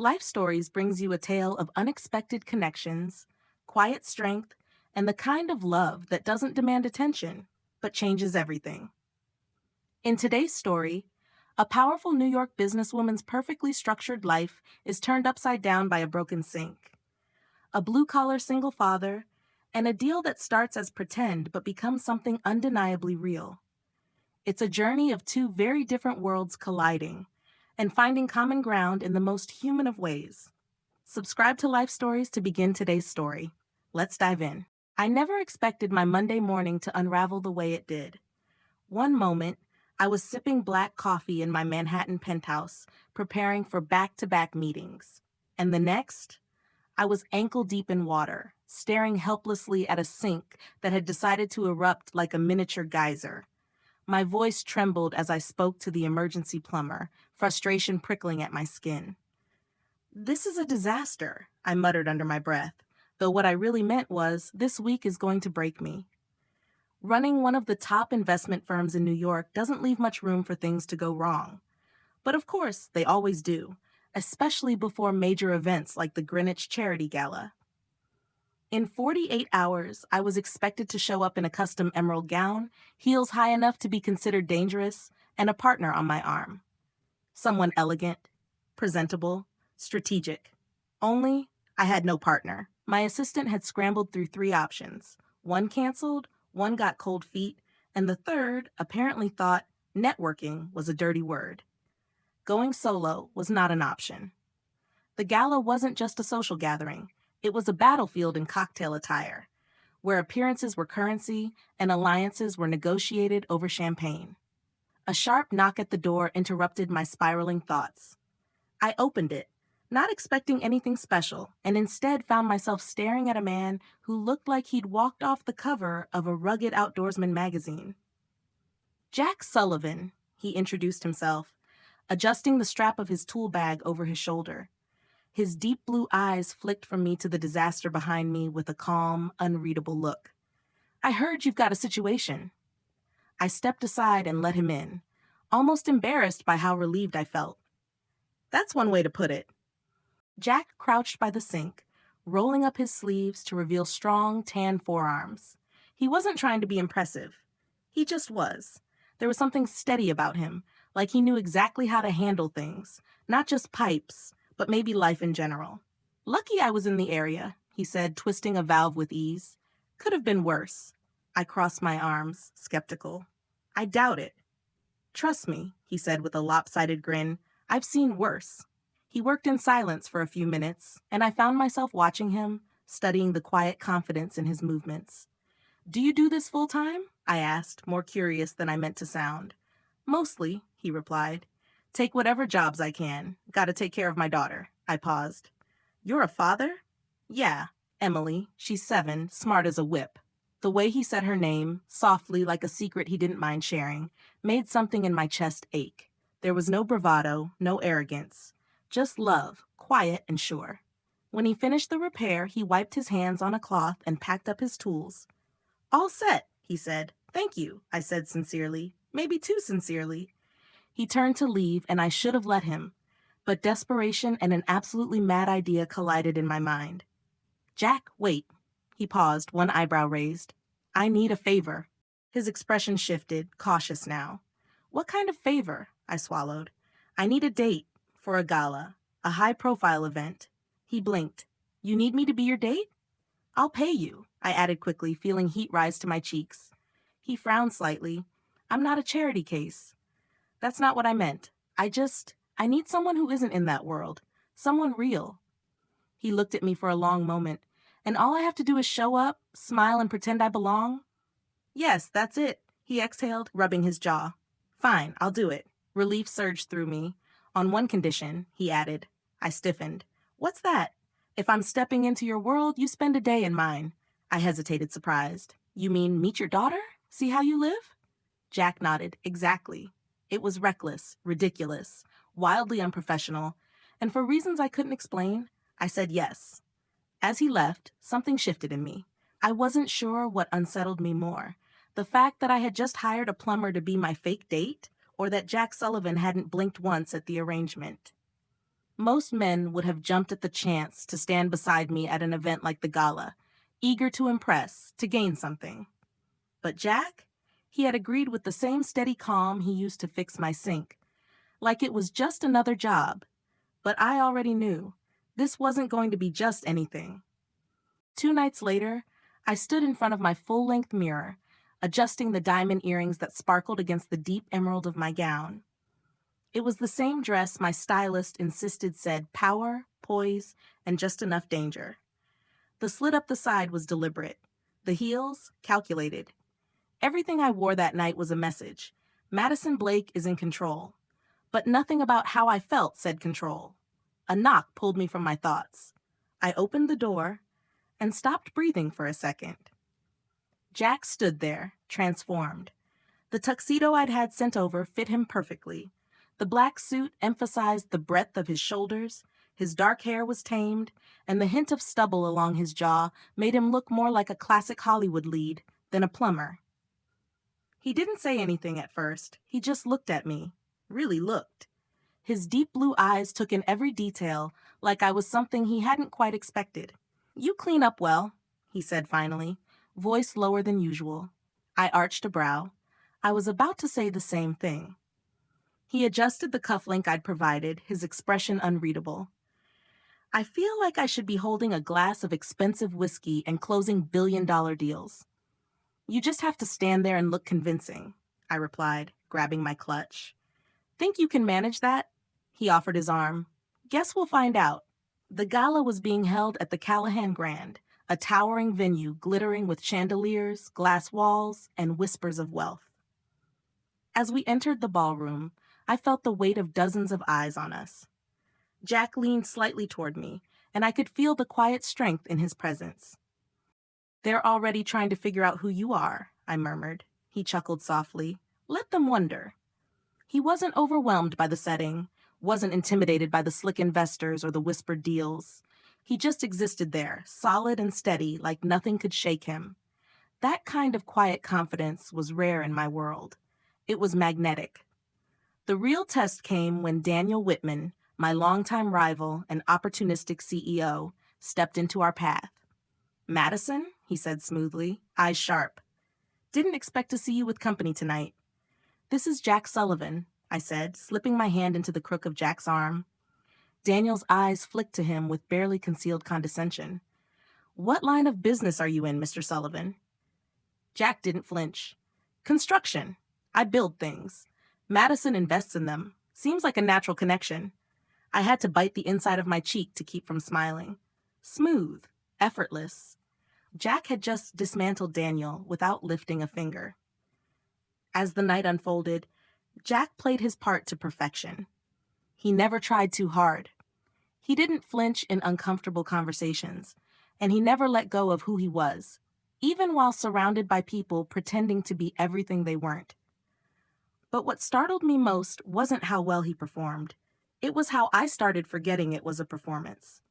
Life Stories brings you a tale of unexpected connections, quiet strength, and the kind of love that doesn't demand attention, but changes everything. In today's story, a powerful New York businesswoman's perfectly structured life is turned upside down by a broken sink, a blue-collar single father, and a deal that starts as pretend but becomes something undeniably real. It's a journey of two very different worlds colliding and finding common ground in the most human of ways. Subscribe to Life Stories to begin today's story. Let's dive in. I never expected my Monday morning to unravel the way it did. One moment, I was sipping black coffee in my Manhattan penthouse, preparing for back-to-back meetings. And the next, I was ankle-deep in water, staring helplessly at a sink that had decided to erupt like a miniature geyser. My voice trembled as I spoke to the emergency plumber, frustration prickling at my skin. "This is a disaster," I muttered under my breath, though what I really meant was, this week is going to break me. Running one of the top investment firms in New York doesn't leave much room for things to go wrong. But of course, they always do, especially before major events like the Greenwich Charity Gala. In 48 hours, I was expected to show up in a custom emerald gown, heels high enough to be considered dangerous, and a partner on my arm. Someone elegant, presentable, strategic. Only, I had no partner. My assistant had scrambled through three options. One canceled, one got cold feet, and the third apparently thought networking was a dirty word. Going solo was not an option. The gala wasn't just a social gathering. It was a battlefield in cocktail attire, where appearances were currency and alliances were negotiated over champagne. A sharp knock at the door interrupted my spiraling thoughts. I opened it, not expecting anything special, and instead found myself staring at a man who looked like he'd walked off the cover of a rugged outdoorsman magazine. "Jack Sullivan," he introduced himself, adjusting the strap of his tool bag over his shoulder. His deep blue eyes flicked from me to the disaster behind me with a calm, unreadable look. "I heard you've got a situation." I stepped aside and let him in, almost embarrassed by how relieved I felt. That's one way to put it. Jack crouched by the sink, rolling up his sleeves to reveal strong, tan forearms. He wasn't trying to be impressive. He just was. There was something steady about him, like he knew exactly how to handle things, not just pipes, but maybe life in general. "Lucky I was in the area," he said, twisting a valve with ease. "Could have been worse." I crossed my arms, skeptical. "I doubt it." "Trust me," he said with a lopsided grin. "I've seen worse." He worked in silence for a few minutes, and I found myself watching him, studying the quiet confidence in his movements. "Do you do this full-time?" I asked, more curious than I meant to sound. "Mostly," he replied. "Take whatever jobs I can. Gotta take care of my daughter." I paused. "You're a father?" "Yeah, Emily. She's 7, smart as a whip." The way he said her name, softly like a secret he didn't mind sharing, made something in my chest ache. There was no bravado, no arrogance. Just love, quiet and sure. When he finished the repair, he wiped his hands on a cloth and packed up his tools. "All set," he said. "Thank you," I said sincerely, maybe too sincerely. He turned to leave, and I should have let him, but desperation and an absolutely mad idea collided in my mind. "Jack, wait." He paused, one eyebrow raised. "I need a favor." His expression shifted, cautious now. "What kind of favor?" I swallowed. "I need a date for a gala, a high-profile event." He blinked. "You need me to be your date?" "I'll pay you," I added quickly, feeling heat rise to my cheeks. He frowned slightly. "I'm not a charity case." "That's not what I meant. I need someone who isn't in that world. Someone real." He looked at me for a long moment. "And all I have to do is show up, smile, and pretend I belong?" "Yes, that's it," he exhaled, rubbing his jaw. "Fine, I'll do it." Relief surged through me. "On one condition," he added. I stiffened. "What's that?" "If I'm stepping into your world, you spend a day in mine." I hesitated, surprised. "You mean meet your daughter? See how you live?" Jack nodded. "Exactly." It was reckless, ridiculous, wildly unprofessional, and for reasons I couldn't explain, I said yes. As he left, something shifted in me. I wasn't sure what unsettled me more, the fact that I had just hired a plumber to be my fake date, or that Jack Sullivan hadn't blinked once at the arrangement. Most men would have jumped at the chance to stand beside me at an event like the gala, eager to impress, to gain something. But Jack? He had agreed with the same steady calm he used to fix my sink, like it was just another job. But I already knew. This wasn't going to be just anything. 2 nights later, I stood in front of my full-length mirror, adjusting the diamond earrings that sparkled against the deep emerald of my gown. It was the same dress my stylist insisted said power, poise, and just enough danger. The slit up the side was deliberate. The heels, calculated. Everything I wore that night was a message. Madison Blake is in control. But nothing about how I felt said control. A knock pulled me from my thoughts. I opened the door and stopped breathing for a second. Jack stood there, transformed. The tuxedo I'd had sent over fit him perfectly. The black suit emphasized the breadth of his shoulders, his dark hair was tamed, and the hint of stubble along his jaw made him look more like a classic Hollywood lead than a plumber. He didn't say anything at first. He just looked at me. Really looked. His deep blue eyes took in every detail, like I was something he hadn't quite expected. "You clean up well," he said finally, voice lower than usual. I arched a brow. I was about to say the same thing. He adjusted the cufflink I'd provided, his expression unreadable. "I feel like I should be holding a glass of expensive whiskey and closing billion-dollar deals." "You just have to stand there and look convincing," I replied, grabbing my clutch. "Think you can manage that?" He offered his arm. "Guess we'll find out." The gala was being held at the Callahan Grand, a towering venue glittering with chandeliers, glass walls, and whispers of wealth. As we entered the ballroom, I felt the weight of dozens of eyes on us. Jack leaned slightly toward me, and I could feel the quiet strength in his presence. "They're already trying to figure out who you are," I murmured. He chuckled softly. "Let them wonder." He wasn't overwhelmed by the setting, wasn't intimidated by the slick investors or the whispered deals. He just existed there, solid and steady, like nothing could shake him. That kind of quiet confidence was rare in my world. It was magnetic. The real test came when Daniel Whitman, my longtime rival and opportunistic CEO, stepped into our path. "Madison," he said smoothly, eyes sharp. "Didn't expect to see you with company tonight." "This is Jack Sullivan," I said, slipping my hand into the crook of Jack's arm. Daniel's eyes flicked to him with barely concealed condescension. "What line of business are you in, Mr. Sullivan?" Jack didn't flinch. "Construction. I build things. Madison invests in them. Seems like a natural connection." I had to bite the inside of my cheek to keep from smiling. Smooth. Effortless. Jack had just dismantled Daniel without lifting a finger. As the night unfolded, Jack played his part to perfection. He never tried too hard. He didn't flinch in uncomfortable conversations, and he never let go of who he was, even while surrounded by people pretending to be everything they weren't. But what startled me most wasn't how well he performed. It was how I started forgetting it was a performance.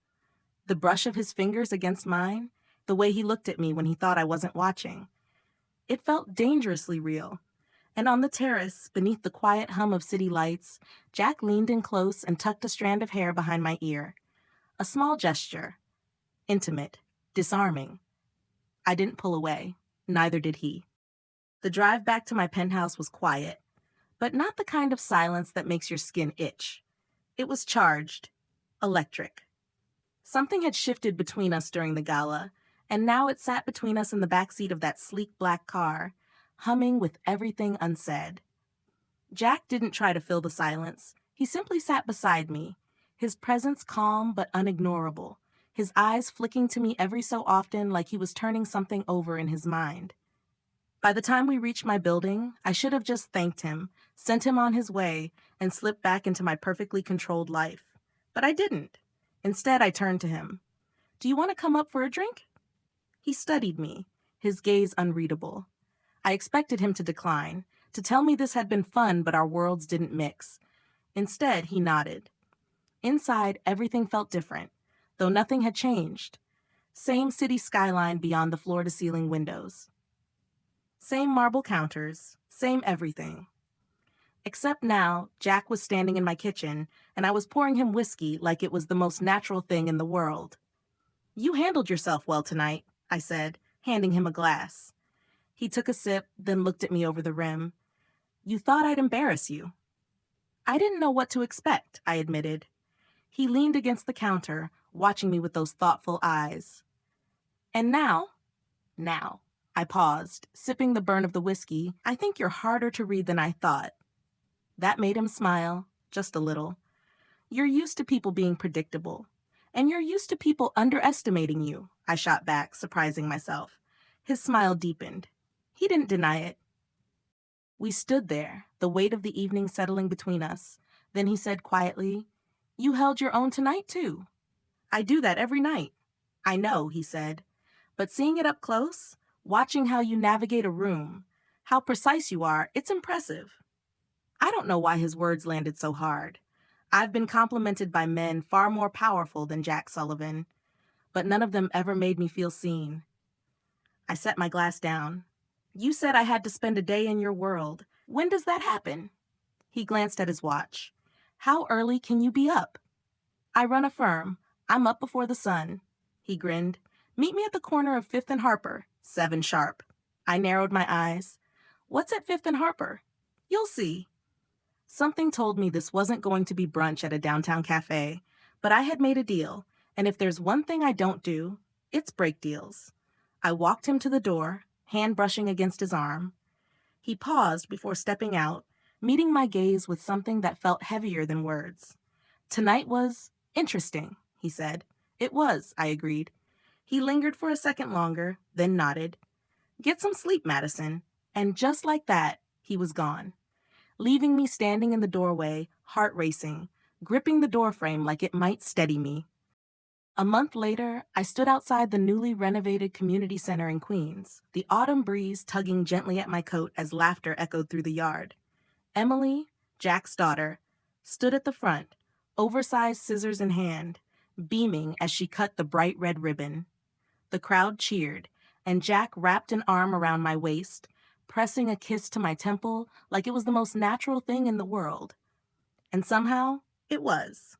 The brush of his fingers against mine, the way he looked at me when he thought I wasn't watching. It felt dangerously real. And on the terrace, beneath the quiet hum of city lights, Jack leaned in close and tucked a strand of hair behind my ear. A small gesture. Intimate. Disarming. I didn't pull away. Neither did he. The drive back to my penthouse was quiet, but not the kind of silence that makes your skin itch. It was charged. Electric. Something had shifted between us during the gala, and now it sat between us in the backseat of that sleek black car, humming with everything unsaid. Jack didn't try to fill the silence. He simply sat beside me, his presence calm but unignorable, his eyes flicking to me every so often like he was turning something over in his mind. By the time we reached my building, I should have just thanked him, sent him on his way, and slipped back into my perfectly controlled life. But I didn't. Instead, I turned to him. "Do you want to come up for a drink?" He studied me, his gaze unreadable. I expected him to decline, to tell me this had been fun but our worlds didn't mix. Instead, he nodded. Inside, everything felt different, though nothing had changed. Same city skyline beyond the floor-to-ceiling windows. Same marble counters, same everything. Except now, Jack was standing in my kitchen, and I was pouring him whiskey like it was the most natural thing in the world. "You handled yourself well tonight," I said, handing him a glass. He took a sip, then looked at me over the rim. "You thought I'd embarrass you." "I didn't know what to expect," I admitted. He leaned against the counter, watching me with those thoughtful eyes. "And now, I paused, sipping the burn of the whiskey. "I think you're harder to read than I thought." That made him smile, just a little. "You're used to people being predictable. And you're used to people underestimating you," I shot back, surprising myself. His smile deepened. He didn't deny it. We stood there, the weight of the evening settling between us. Then he said quietly, "You held your own tonight, too." "I do that every night." "I know," he said. "But seeing it up close, watching how you navigate a room, how precise you are, it's impressive." I don't know why his words landed so hard. I've been complimented by men far more powerful than Jack Sullivan, but none of them ever made me feel seen. I set my glass down. "You said I had to spend a day in your world. When does that happen?" He glanced at his watch. "How early can you be up?" "I run a firm. I'm up before the sun." He grinned. "Meet me at the corner of Fifth and Harper, 7 sharp." I narrowed my eyes. "What's at Fifth and Harper?" "You'll see." Something told me this wasn't going to be brunch at a downtown cafe, but I had made a deal, and if there's one thing I don't do, it's break deals. I walked him to the door, hand brushing against his arm. He paused before stepping out, meeting my gaze with something that felt heavier than words. "Tonight was interesting," he said. "It was," I agreed. He lingered for a second longer, then nodded. "Get some sleep, Madison." And just like that, he was gone, leaving me standing in the doorway, heart racing, gripping the doorframe like it might steady me. A month later, I stood outside the newly renovated community center in Queens, the autumn breeze tugging gently at my coat as laughter echoed through the yard. Emily, Jack's daughter, stood at the front, oversized scissors in hand, beaming as she cut the bright red ribbon. The crowd cheered, and Jack wrapped an arm around my waist, pressing a kiss to my temple like it was the most natural thing in the world. And somehow, it was.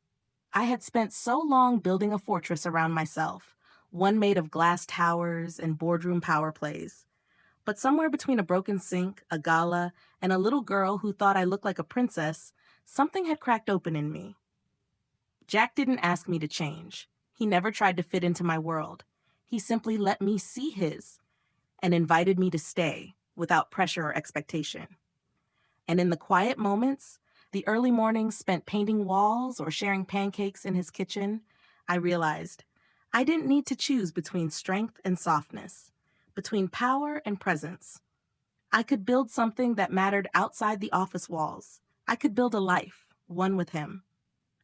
I had spent so long building a fortress around myself, one made of glass towers and boardroom power plays. But somewhere between a broken sink, a gala, and a little girl who thought I looked like a princess, something had cracked open in me. Jack didn't ask me to change. He never tried to fit into my world. He simply let me see his and invited me to stay without pressure or expectation. And in the quiet moments, the early mornings spent painting walls or sharing pancakes in his kitchen, I realized I didn't need to choose between strength and softness, between power and presence. I could build something that mattered outside the office walls. I could build a life, one with him.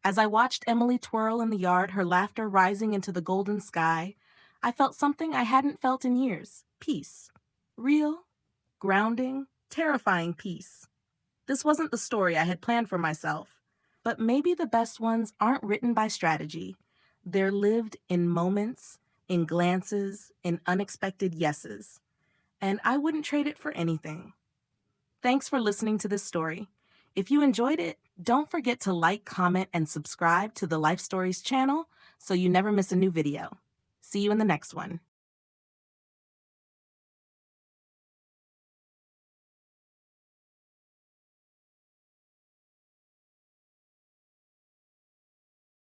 As I watched Emily twirl in the yard, her laughter rising into the golden sky, I felt something I hadn't felt in years: peace. Real, grounding, terrifying peace. This wasn't the story I had planned for myself, but maybe the best ones aren't written by strategy. They're lived in moments, in glances, in unexpected yeses. And I wouldn't trade it for anything. Thanks for listening to this story. If you enjoyed it, don't forget to like, comment, and subscribe to the Life Stories channel so you never miss a new video. See you in the next one.